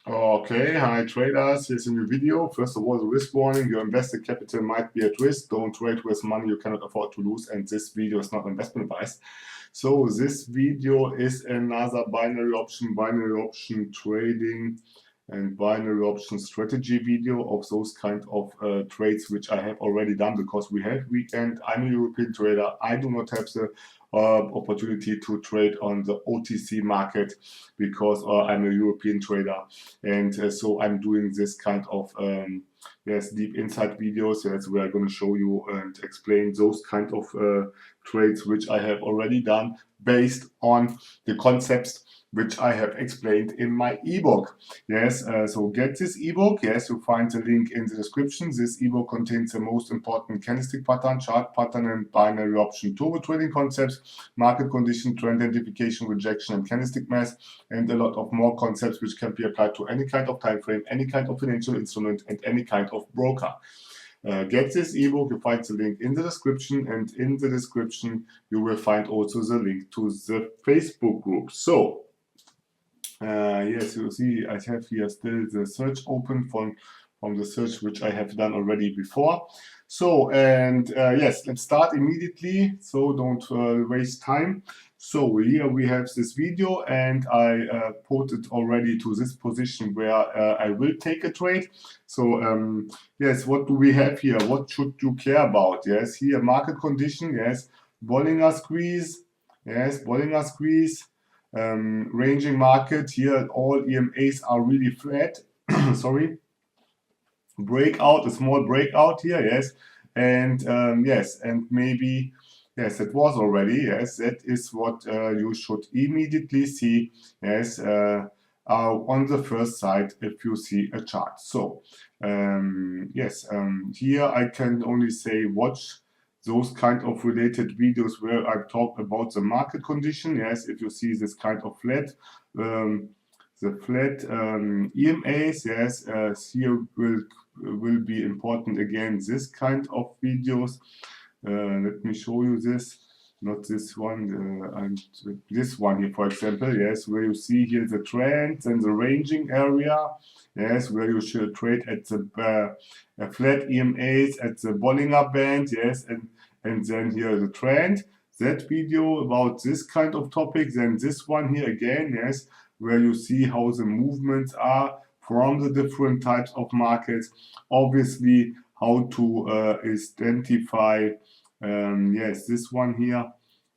Okay, hi traders, here's a new video. First of all, the risk warning, your invested capital might be at risk. Don't trade with money you cannot afford to lose, and this video is not investment advice. So this video is another binary option trading and binary option strategy video of those kind of trades which I have already done because we have weekend. I'm a European trader. I do not have the opportunity to trade on the OTC market because I'm a European trader, and so I'm doing this kind of deep insight videos. That's where I'm going to show you and explain those kind of trades which I have already done based on the concepts which I have explained in my ebook. Yes, so get this ebook. Yes, you'll find the link in the description. This ebook contains the most important candlestick pattern, chart pattern, and binary option turbo trading concepts, market condition, trend identification, rejection, and candlestick math, and a lot of more concepts which can be applied to any kind of time frame, any kind of financial instrument, and any kind of broker. Get this ebook, you find the link in the description, and in the description you will find also the link to the Facebook group. So yes, you see I have here still the search open from the search which I have done already before. So, and yes, let's start immediately, so don't waste time. So here we have this video, and I put it already to this position where I will take a trade. So yes, what do we have here? What should you care about? Yes, here market condition, yes, Bollinger Squeeze, yes, Bollinger Squeeze. Ranging market here, all EMAs are really flat. Sorry, breakout, a small breakout here, yes, and yes, and maybe yes, it was already, yes, that is what you should immediately see, yes, on the first side if you see a chart. So yes, here I can only say watch those kind of related videos where I talk about the market condition. Yes, if you see this kind of flat, the flat EMAs, yes, here will be important again. This kind of videos. Let me show you this. Not this one, and this one here, for example, yes, where you see here the trends and the ranging area, yes, where you should trade at the flat EMAs at the Bollinger Band, yes, and then here the trend. That video about this kind of topic, then this one here again, yes, where you see how the movements are from the different types of markets. Obviously, how to identify yes, this one here.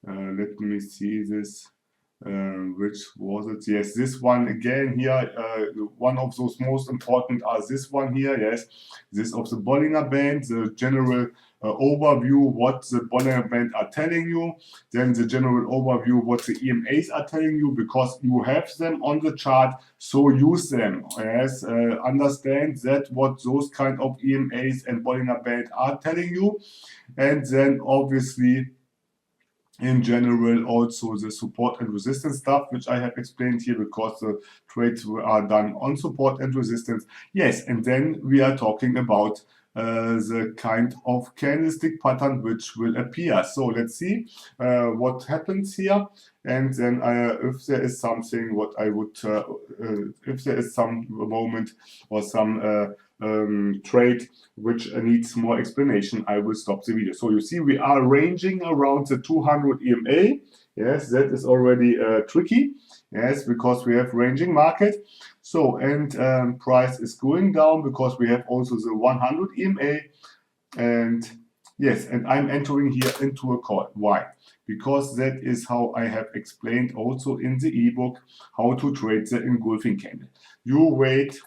Let me see this. Which was it? Yes, this one again here. One of those most important are this one here. Yes, this of the Bollinger Band, the general overview what the Bollinger Band are telling you. Then the general overview what the EMAs are telling you, because you have them on the chart, so use them. Yes, understand that what those kind of EMAs and Bollinger Band are telling you, and then obviously in general also the support and resistance stuff which I have explained here, because the trades are done on support and resistance. Yes, and then we are talking about the kind of candlestick pattern which will appear. So let's see what happens here, and then if there is something what I would if there is some moment or some trade which needs more explanation, I will stop the video. So you see we are ranging around the 200 EMA. Yes, that is already tricky. Yes, because we have ranging market. So, and price is going down because we have also the 100 EMA. And yes, and I'm entering here into a call. Why? Because that is how I have explained also in the ebook how to trade the engulfing candle. You wait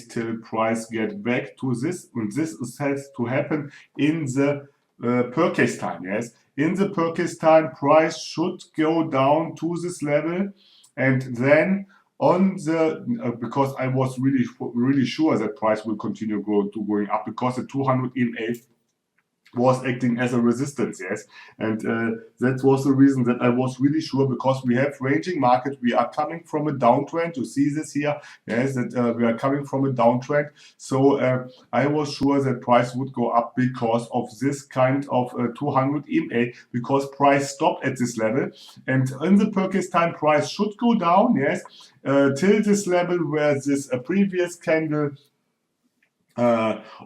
till price get back to this, and this has to happen in the per case time. Yes, in the per case time, price should go down to this level, and then on the because I was really sure that price will continue going up, because the 200 EMA was acting as a resistance, yes, and that was the reason that I was really sure, because we have ranging market, we are coming from a downtrend. You see this here, yes, that we are coming from a downtrend. So I was sure that price would go up because of this kind of 200 EMA, because price stopped at this level, and in the purchase time price should go down, yes, till this level where this previous candle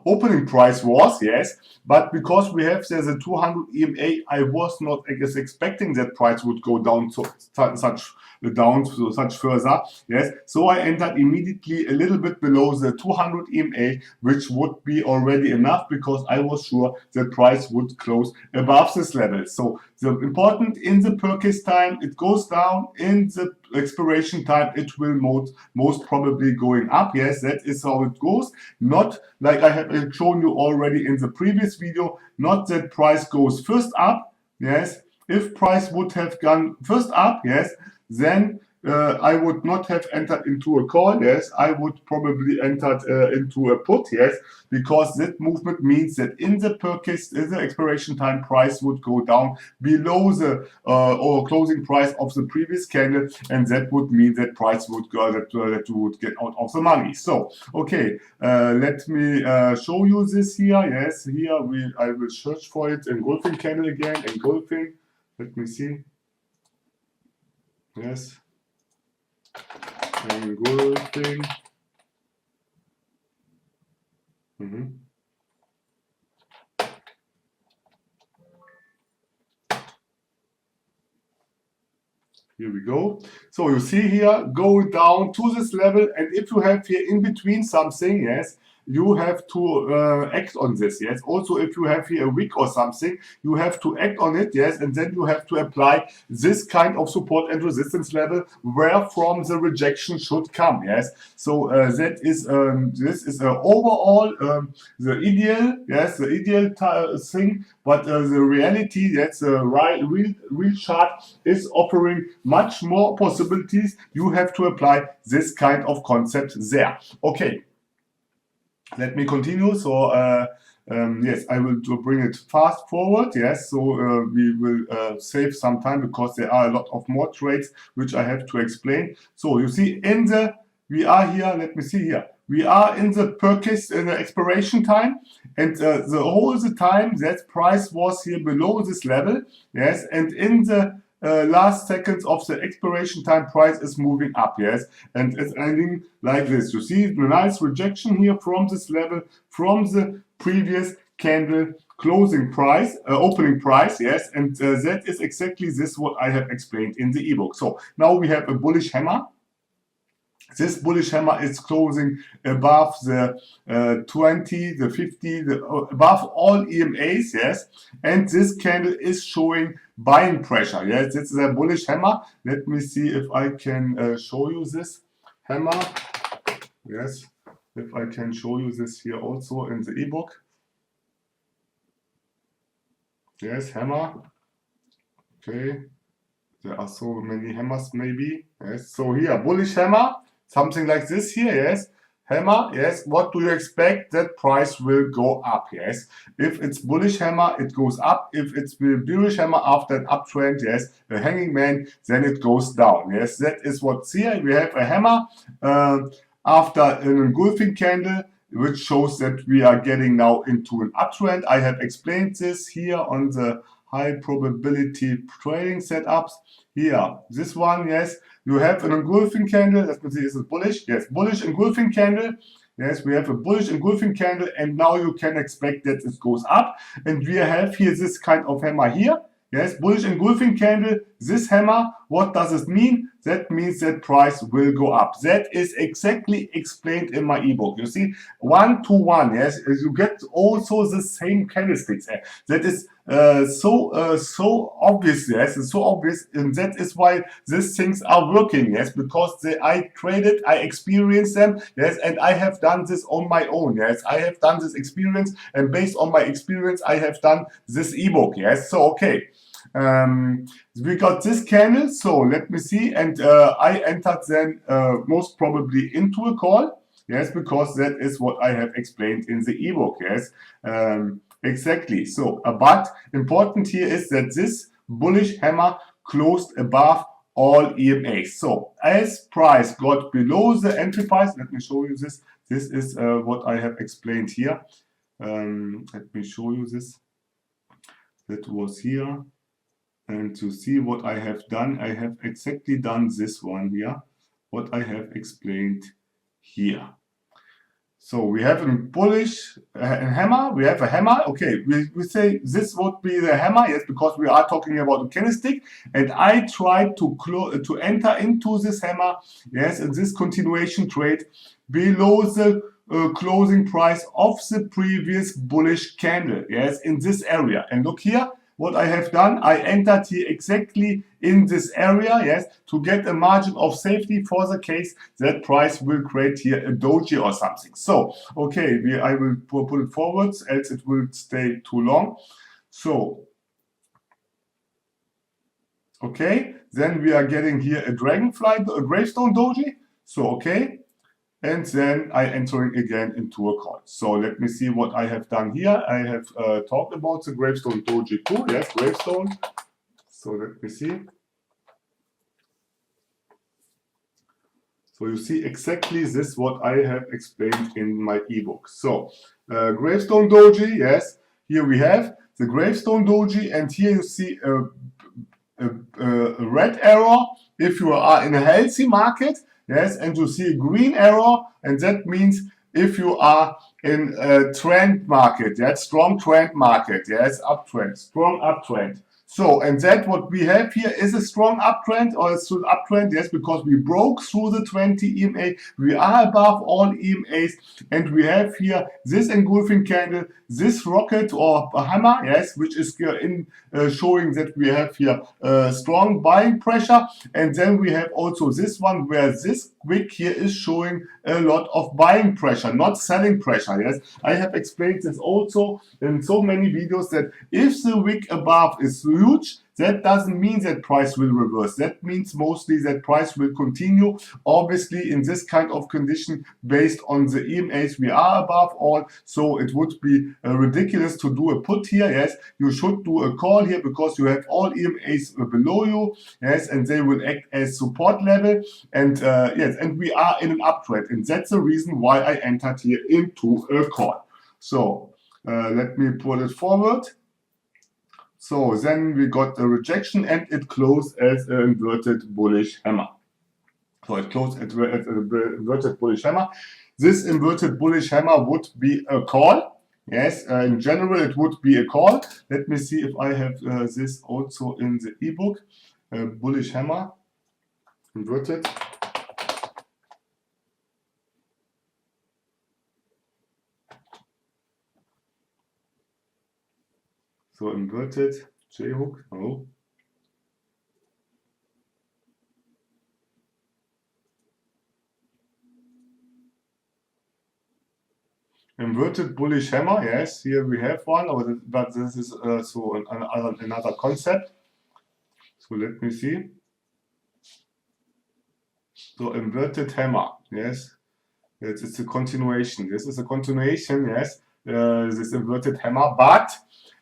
opening price was, yes, but because we have there's a 200 EMA, I was not, I guess, expecting that price would go down so such further, yes. So I entered immediately a little bit below the 200 EMA, which would be already enough, because I was sure that price would close above this level. So the important in the purchase time, it goes down. In the expiration time, it will most probably going up. Yes, that is how it goes. Not like I have shown you already in the previous video, not that price goes first up. Yes, if price would have gone first up, yes, then I would not have entered into a call, yes, I would probably entered into a put, yes, because that movement means that in the purchase, in the expiration time, price would go down below the or closing price of the previous candle, and that would mean that price would go, that you would get out of the money. So, okay, let me show you this here. Yes, here I will search for it. Engulfing candle again, engulfing. Let me see. Yes. Engulfing. Here we go. So you see here, go down to this level, and if you have here in between something, yes, you have to act on this, yes. Also, if you have here a wick or something, you have to act on it, yes, and then you have to apply this kind of support and resistance level where from the rejection should come, yes. So that is this is overall the ideal, yes, the ideal thing, but the reality, that's the real chart is offering much more possibilities. You have to apply this kind of concept there. Okay. Let me continue. So yes, I will bring it fast forward. Yes, so we will save some time, because there are a lot of more trades which I have to explain. So you see, we are here. Let me see here. We are in the purchase in the expiration time, and the whole the time that price was here below this level. Yes, and in the last seconds of the expiration time, price is moving up, yes, and it's ending like this. You see the nice rejection here from this level, from the previous candle closing price, opening price, yes, and that is exactly this what I have explained in the ebook. So now we have a bullish hammer. This bullish hammer is closing above the 20, the 50, above all EMAs, yes. And this candle is showing buying pressure, yes. This is a bullish hammer. Let me see if I can show you this hammer. Yes, if I can show you this here also in the ebook. Yes, hammer. Okay, there are so many hammers maybe. Yes, so here, bullish hammer. Something like this here, yes. Hammer, yes. What do you expect? That price will go up, yes. If it's bullish hammer, it goes up. If it's bearish hammer after an uptrend, yes, a hanging man, then it goes down, yes. That is what's here. We have a hammer after an engulfing candle, which shows that we are getting now into an uptrend. I have explained this here on the high probability trading setups. Here, this one, yes. You have an engulfing candle. Let me see, is it bullish? Yes, bullish engulfing candle. Yes, we have a bullish engulfing candle, and now you can expect that it goes up. And we have here this kind of hammer here. Yes, bullish engulfing candle, this hammer. What does it mean? That means that price will go up. That is exactly explained in my ebook. You see, 1 to 1. Yes, you get also the same candlesticks. That is so obvious. Yes, it's so obvious, and that is why these things are working. Yes, because I traded, I experienced them. Yes, and I have done this on my own. Yes, I have done this experience, and based on my experience, I have done this ebook. Yes, so okay. We got this candle, so let me see, and I entered then most probably into a call, yes, because that is what I have explained in the ebook, yes. Exactly. So, but important here is that this bullish hammer closed above all EMAs. So, as price got below the entry price, let me show you this. This is what I have explained here. Let me show you this. That was here. And to see what I have done, I have exactly done this one here, what I have explained here. So we have a bullish hammer, we have a hammer. Okay, we say this would be the hammer, yes, because we are talking about a candlestick. And I tried to enter into this hammer, yes, in this continuation trade below the closing price of the previous bullish candle, yes, in this area. And look here, what I have done, I entered here exactly in this area, yes, to get a margin of safety for the case that price will create here a doji or something. So, okay, I will put it forwards, else it will stay too long. So, okay, then we are getting here a dragonfly, a gravestone doji. So, okay. And then I entering again into a call. So let me see what I have done here. I have talked about the gravestone doji too. Yes, gravestone. So let me see. So you see exactly this what I have explained in my ebook. So gravestone doji, yes. Here we have the gravestone doji, and here you see a red arrow if you are in a healthy market. Yes, and you see a green arrow, and that means if you are in a trend market, yes, strong trend market, yes, uptrend, strong uptrend. So, and that what we have here is a strong uptrend or a strong uptrend, yes, because we broke through the 20 EMA, we are above all EMAs, and we have here this engulfing candle, this rocket or a hammer, yes, which is showing that we have here strong buying pressure, and then we have also this one where this wick here is showing a lot of buying pressure, not selling pressure, yes. I have explained this also in so many videos that if the wick above is huge, that doesn't mean that price will reverse. That means mostly that price will continue, obviously in this kind of condition based on the EMAs we are above all. So it would be ridiculous to do a put here, yes. You should do a call here because you have all EMAs below you, yes, and they will act as support level. And yes, and we are in an uptrend, and that's the reason why I entered here into a call. So let me put it forward. So then we got a rejection, and it closed as an inverted bullish hammer. So it closed at an inverted bullish hammer. This inverted bullish hammer would be a call. Yes, in general it would be a call. Let me see if I have this also in the ebook. Bullish hammer, inverted. So inverted J-hook, oh. Inverted bullish hammer, yes, here we have one, but this is so another concept. So let me see. So inverted hammer, yes, it's a continuation. This is a continuation, yes, this inverted hammer, but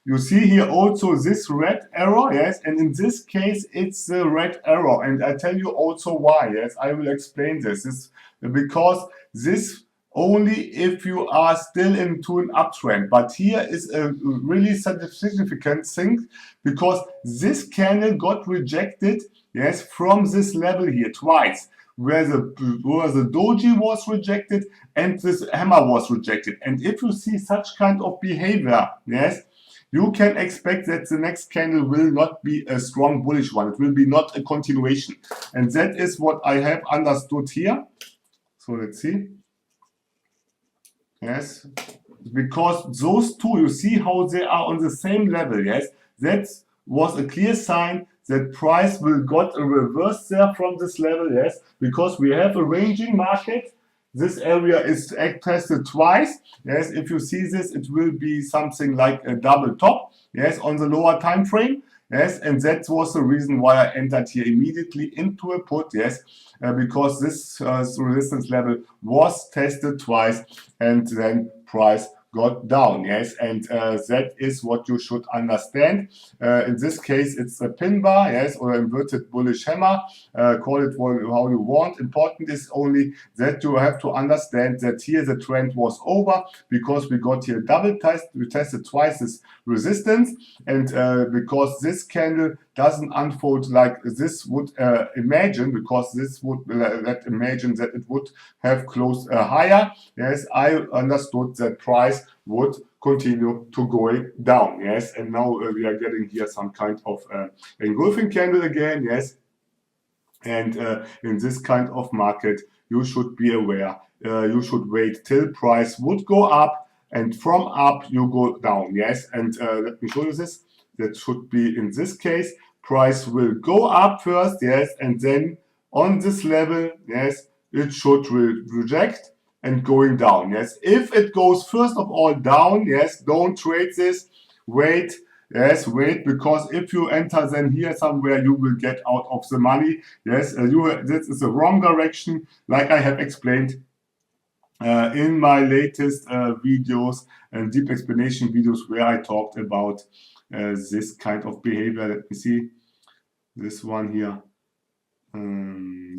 you see here also this red arrow, yes, and in this case it's the red arrow, and I tell you also why, yes, I will explain this. It's because this only if you are still into an uptrend, but here is a really significant thing because this candle got rejected, yes, from this level here twice, where the doji was rejected and this hammer was rejected. And if you see such kind of behavior, yes, you can expect that the next candle will not be a strong bullish one. It will be not a continuation. And that is what I have understood here. So let's see. Yes, because those two, you see how they are on the same level, yes? That was a clear sign that price will got a reverse there from this level, yes? Because we have a ranging market. This area is tested twice. Yes, if you see this, it will be something like a double top, yes, on the lower time frame. Yes, and that was the reason why I entered here immediately into a put, yes, because this resistance level was tested twice, and then price got down, yes, and that is what you should understand. In this case, it's a pin bar, yes, or inverted bullish hammer, call it how you want. Important is only that you have to understand that here the trend was over because we got here double test, we tested twice this resistance, and because this candle doesn't unfold like this would imagine, because this would let imagine that it would have closed higher, yes, I understood that price would continue to going down, yes, and now we are getting here some kind of engulfing candle again, yes, and in this kind of market you should be aware, you should wait till price would go up, and from up you go down, yes, and let me show you this. That should be in this case, price will go up first, yes, and then on this level, yes, it should reject and going down, yes. If it goes first of all down, yes, don't trade this, wait, yes, wait, because if you enter then here somewhere, you will get out of the money, yes, this is the wrong direction, like I have explained in my latest videos and deep explanation videos where I talked about this kind of behavior. Let me see, this one here,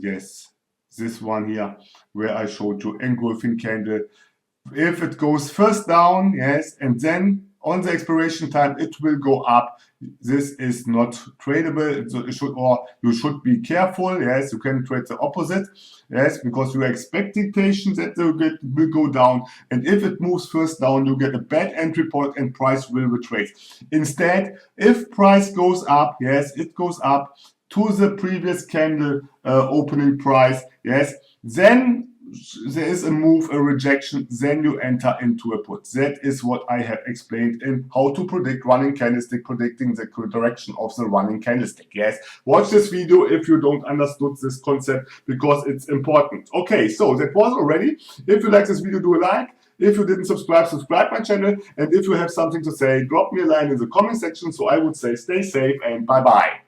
yes, this one here where I showed you engulfing candle. If it goes first down, yes, and then on the expiration time it will go up, this is not tradable. So it should, or you should be careful, yes, you can trade the opposite, yes, because you are expectation that it will go down, and if it moves first down you get a bad entry point and price will retrace. Instead, if price goes up, yes, it goes up to the previous candle opening price, yes, then there is a move, a rejection, then you enter into a put. That is what I have explained in how to predict running candlestick, predicting the direction of the running candlestick. Yes, watch this video if you don't understood this concept, because it's important. Okay, so that was already. If you like this video, do a like. If you didn't subscribe, subscribe my channel. And if you have something to say, drop me a line in the comment section. So I would say stay safe and bye-bye.